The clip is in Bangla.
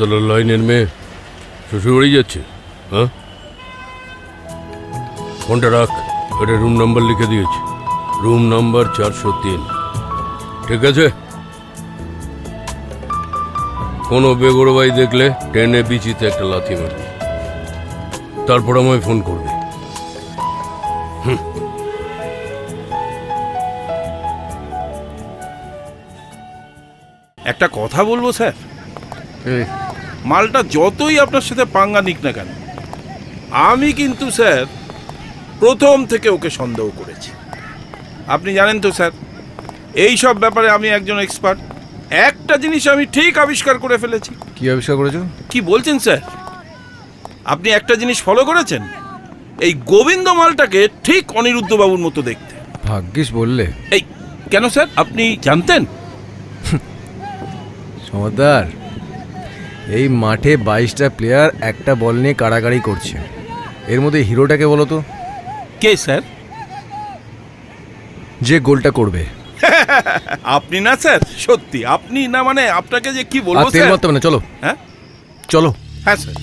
পাঠশালার লাইনের মেয়ে শ্বশুরবাড়ি যাচ্ছে? হ্যাঁ, ফোনটা রাখ, এটা রুম নাম্বার লিখে দিয়েছি, রুম নাম্বার 403। ঠিক আছে? কোনো বেগড়ো ভাই দেখলে টেনে বিচিতে একটা লাথি মারবি, তারপর আমায় ফোন করবি। একটা কথা বলবো স্যার, মালটা যতই আপনার সাথে পাঙ্গা নিক না কেন, আমি কিন্তু স্যার প্রথম থেকে ওকে সন্দেহ করেছি। আপনি জানেন তো স্যার, এই সব ব্যাপারে আমি একজন এক্সপার্ট। একটা জিনিস আমি ঠিক আবিষ্কার করে ফেলেছি। কি আবিষ্কার করেছো? কি বলছেন স্যার? আপনি একটা জিনিস ফলো করেছেন, এই গোবিন্দ মালটাকে ঠিক অনিরুদ্ধ বাবুর মতো দেখতে। ভাগ্যিস বললে। এই কেন স্যার, আপনি জানতেন? সমাদার, এই মাঠে 22টা প্লেয়ার একটা বল নিয়ে কাড়াকাড়ি করছে, এর মধ্যে হিরোটাকে বলো তো? কে স্যার? যে গোলটা করবে। আপনি না স্যার, সত্যি আপনি না, মানে আপনাকে যে কি আর বলবো তেল স্যার। মারতে হবে না, চলো। হ্যাঁ চলো। হ্যাঁ স্যার।